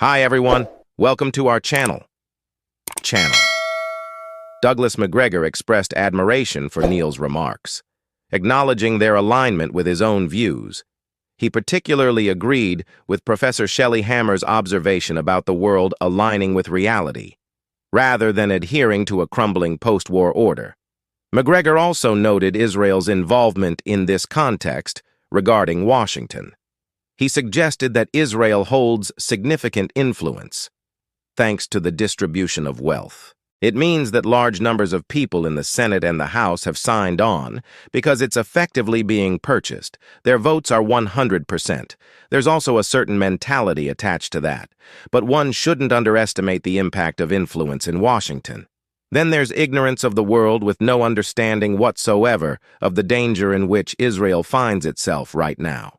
Hi everyone, welcome to our channel. Douglas Macgregor expressed admiration for Neil's remarks, acknowledging their alignment with his own views. He particularly agreed with Professor Shelley Hammer's observation about the world aligning with reality, rather than adhering to a crumbling post-war order. Macgregor also noted Israel's involvement in this context regarding Washington. He suggested that Israel holds significant influence, thanks to the distribution of wealth. It means that large numbers of people in the Senate and the House have signed on because it's effectively being purchased. Their votes are 100%. There's also a certain mentality attached to that, but one shouldn't underestimate the impact of influence in Washington. Then there's ignorance of the world with no understanding whatsoever of the danger in which Israel finds itself right now.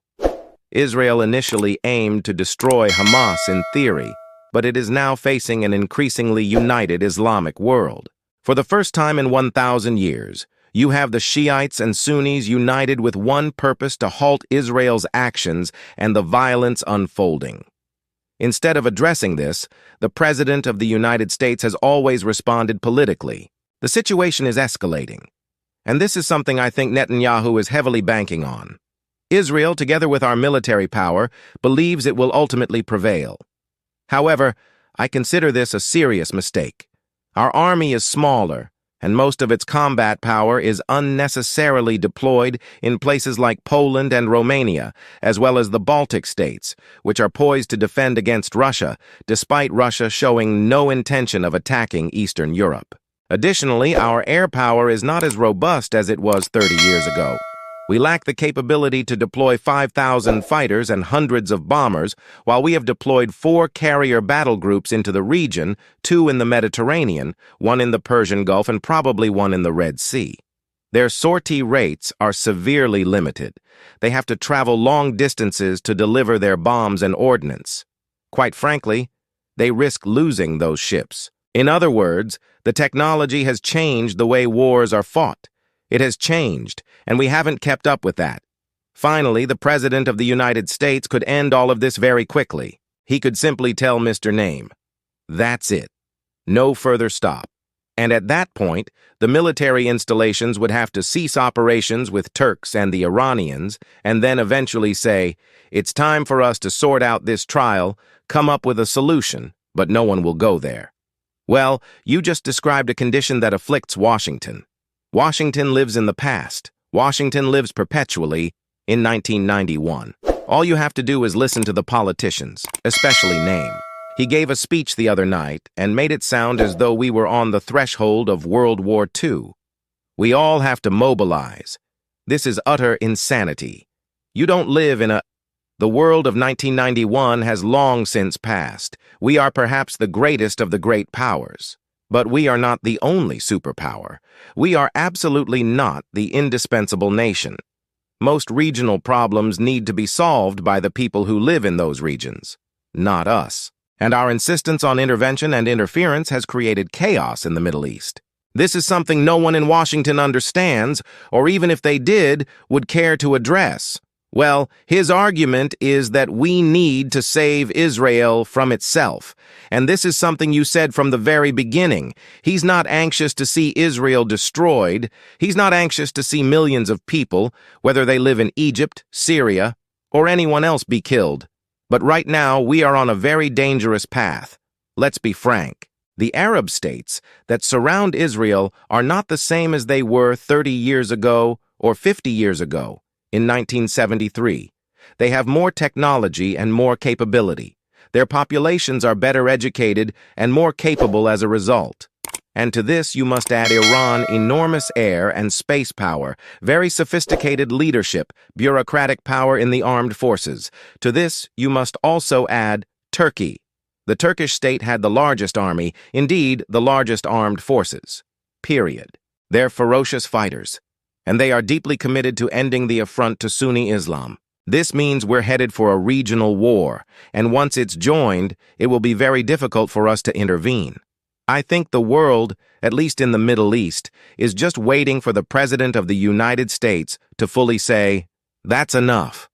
Israel initially aimed to destroy Hamas in theory, but it is now facing an increasingly united Islamic world. For the first time in 1,000 years, you have the Shiites and Sunnis united with one purpose: to halt Israel's actions and the violence unfolding. Instead of addressing this, the President of the United States has always responded politically. The situation is escalating, and this is something I think Netanyahu is heavily banking on. Israel, together with our military power, believes it will ultimately prevail. However, I consider this a serious mistake. Our army is smaller, and most of its combat power is unnecessarily deployed in places like Poland and Romania, as well as the Baltic states, which are poised to defend against Russia, despite Russia showing no intention of attacking Eastern Europe. Additionally, our air power is not as robust as it was 30 years ago. We lack the capability to deploy 5,000 fighters and hundreds of bombers, while we have deployed 4 carrier battle groups into the region, 2 in the Mediterranean, 1 in the Persian Gulf, and probably 1 in the Red Sea. Their sortie rates are severely limited. They have to travel long distances to deliver their bombs and ordnance. Quite frankly, they risk losing those ships. In other words, the technology has changed the way wars are fought. It has changed, and we haven't kept up with that. Finally, the President of the United States could end all of this very quickly. He could simply tell Mr. Name, "That's it. No further stop." And at that point, the military installations would have to cease operations with Turks and the Iranians, and then eventually say, "It's time for us to sort out this trial, come up with a solution," but no one will go there. Well, you just described a condition that afflicts Washington. Washington lives in the past. Washington lives perpetually in 1991. All you have to do is listen to the politicians, especially Name. He gave a speech the other night and made it sound as though we were on the threshold of World War II. We all have to mobilize. This is utter insanity. You don't live in The world of 1991 has long since passed. We are perhaps the greatest of the great powers. But we are not the only superpower. We are absolutely not the indispensable nation. Most regional problems need to be solved by the people who live in those regions, not us. And our insistence on intervention and interference has created chaos in the Middle East. This is something no one in Washington understands, or even if they did, would care to address. Well, his argument is that we need to save Israel from itself. And this is something you said from the very beginning. He's not anxious to see Israel destroyed. He's not anxious to see millions of people, whether they live in Egypt, Syria, or anyone else, be killed. But right now, we are on a very dangerous path. Let's be frank. The Arab states that surround Israel are not the same as they were 30 years ago or 50 years ago. In 1973, they have more technology and more capability. Their populations are better educated and more capable as a result. And to this you must add Iran, enormous air and space power, very sophisticated leadership, bureaucratic power in the armed forces. To this you must also add Turkey. The Turkish state had the largest army, indeed the largest armed forces. Period. They're ferocious fighters, and they are deeply committed to ending the affront to Sunni Islam. This means we're headed for a regional war, and once it's joined, it will be very difficult for us to intervene. I think the world, at least in the Middle East, is just waiting for the President of the United States to fully say, "That's enough."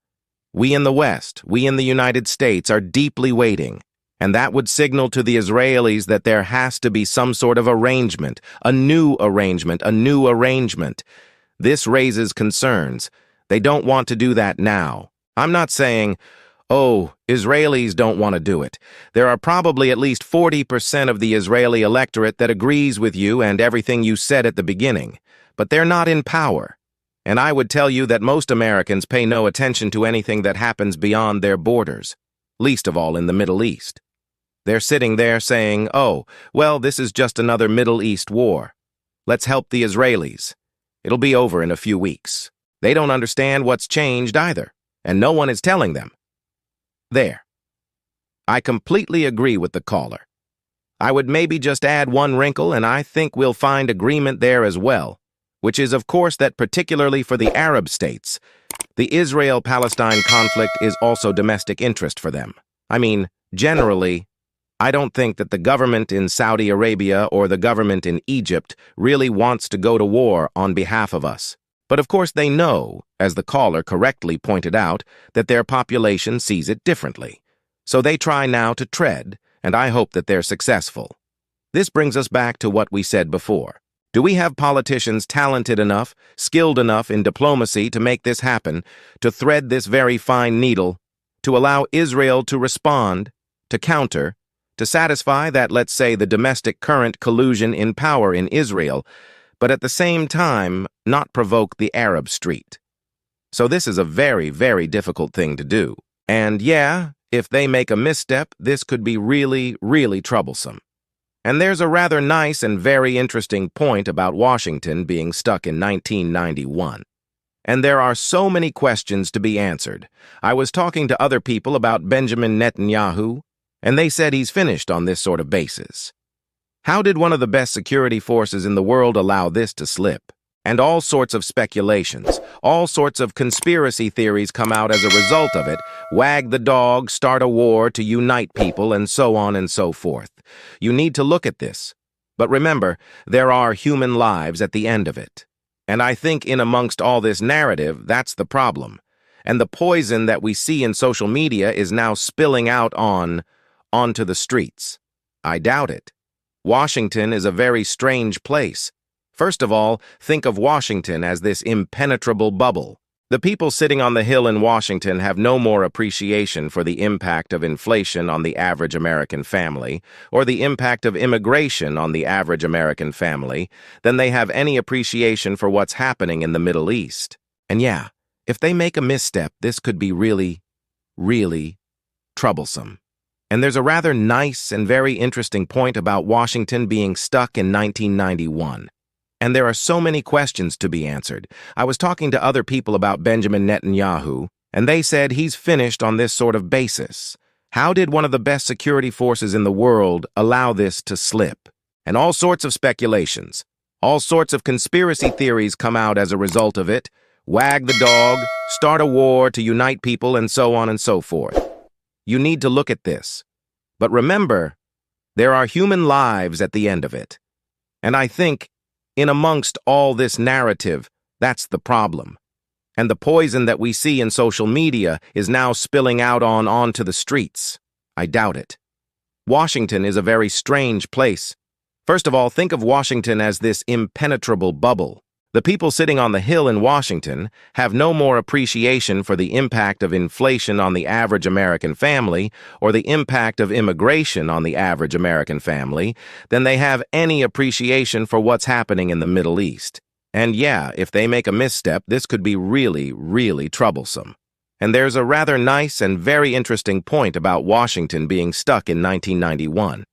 We in the West, we in the United States are deeply waiting, And that would signal to the Israelis that there has to be some sort of arrangement, a new arrangement, a new arrangement. This raises concerns. They don't want to do that now. I'm not saying, oh, Israelis don't want to do it. There are probably at least 40% of the Israeli electorate that agrees with you and everything you said at the beginning, but they're not in power. And I would tell you that most Americans pay no attention to anything that happens beyond their borders, least of all in the Middle East. They're sitting there saying, oh, well, this is just another Middle East war. Let's help the Israelis. It'll be over in a few weeks. They don't understand what's changed either, and no one is telling them. There. I completely agree with the caller. I would maybe just add one wrinkle, and I think we'll find agreement there as well, which is, of course, that particularly for the Arab states, the Israel-Palestine conflict is also domestic interest for them. I mean, generally, I don't think that the government in Saudi Arabia or the government in Egypt really wants to go to war on behalf of us. But of course they know, as the caller correctly pointed out, that their population sees it differently. So they try now to tread, and I hope that they're successful. This brings us back to what we said before. Do we have politicians talented enough, skilled enough in diplomacy to make this happen, to thread this very fine needle, to allow Israel to respond, to counter, to satisfy that, let's say, the domestic current collusion in power in Israel, but at the same time not provoke the Arab street? So this is a very, very difficult thing to do. And yeah, if they make a misstep, this could be really, really troublesome. And there's a rather nice and very interesting point about Washington being stuck in 1991. And there are so many questions to be answered. I was talking to other people about Benjamin Netanyahu, and they said he's finished on this sort of basis. How did one of the best security forces in the world allow this to slip? And all sorts of speculations, all sorts of conspiracy theories come out as a result of it, wag the dog, start a war to unite people, and so on and so forth. You need to look at this. But remember, there are human lives at the end of it. And I think in amongst all this narrative, that's the problem. And the poison that we see in social media is now spilling out onto the streets. I doubt it. Washington is a very strange place. First of all, think of Washington as this impenetrable bubble. The people sitting on the Hill in Washington have no more appreciation for the impact of inflation on the average American family, or the impact of immigration on the average American family, than they have any appreciation for what's happening in the Middle East. And yeah, if they make a misstep, this could be really, really troublesome. And there's a rather nice and very interesting point about Washington being stuck in 1991. And there are so many questions to be answered. I was talking to other people about Benjamin Netanyahu, and they said he's finished on this sort of basis. How did one of the best security forces in the world allow this to slip? And all sorts of speculations, all sorts of conspiracy theories come out as a result of it. Wag the dog, start a war to unite people, and so on and so forth. You need to look at this. But remember, there are human lives at the end of it. And I think, in amongst all this narrative, that's the problem. And the poison that we see in social media is now spilling out onto the streets. I doubt it. Washington is a very strange place. First of all, think of Washington as this impenetrable bubble. The people sitting on the Hill in Washington have no more appreciation for the impact of inflation on the average American family or the impact of immigration on the average American family than they have any appreciation for what's happening in the Middle East. And yeah, if they make a misstep, this could be really, really troublesome. And there's a rather nice and very interesting point about Washington being stuck in 1991.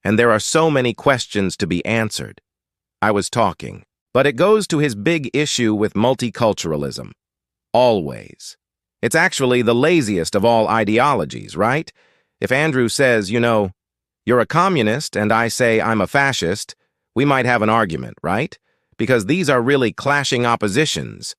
And there are so many questions to be answered. I was talking. But it goes to his big issue with multiculturalism. Always. It's actually the laziest of all ideologies, right? If Andrew says, you're a communist and I say I'm a fascist, we might have an argument, right? Because these are really clashing oppositions.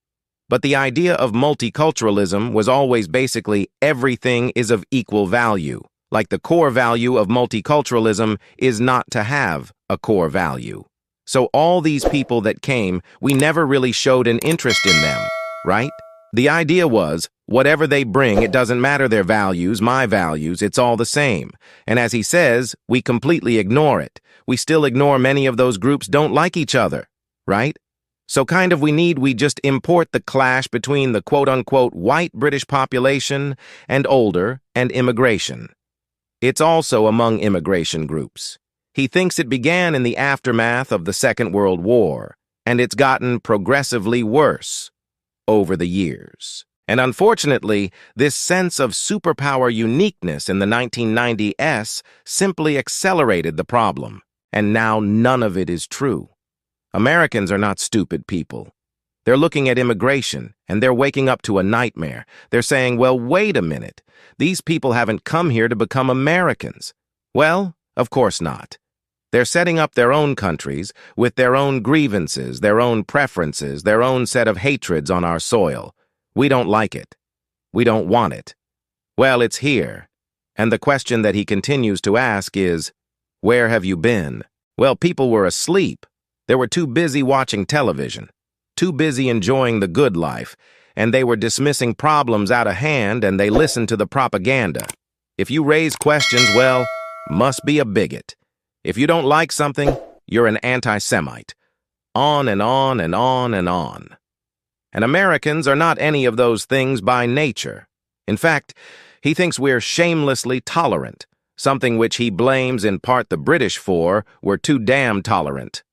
But the idea of multiculturalism was always basically everything is of equal value. Like the core value of multiculturalism is not to have a core value. So all these people that came, we never really showed an interest in them, right? The idea was, Whatever they bring, it doesn't matter their values, my values, it's all the same. And as he says, we completely ignore it. We still ignore many of those groups don't like each other, right? So we just import the clash between the quote-unquote white British population and older and immigration. It's also among immigration groups. He thinks it began in the aftermath of the Second World War, and it's gotten progressively worse over the years. And unfortunately, this sense of superpower uniqueness in the 1990s simply accelerated the problem, and now none of it is true. Americans are not stupid people. They're looking at immigration, and they're waking up to a nightmare. They're saying, well, wait a minute. These people haven't come here to become Americans. Well, of course not. They're setting up their own countries with their own grievances, their own preferences, their own set of hatreds on our soil. We don't like it. We don't want it. Well, it's here. And the question that he continues to ask is, where have you been? Well, people were asleep. They were too busy watching television, too busy enjoying the good life, and they were dismissing problems out of hand, and they listened to the propaganda. If you raise questions, well, must be a bigot. If you don't like something, you're an anti-Semite. On and on and on and on. And Americans are not any of those things by nature. In fact, he thinks we're shamelessly tolerant, something which he blames in part the British for. We're too damn tolerant.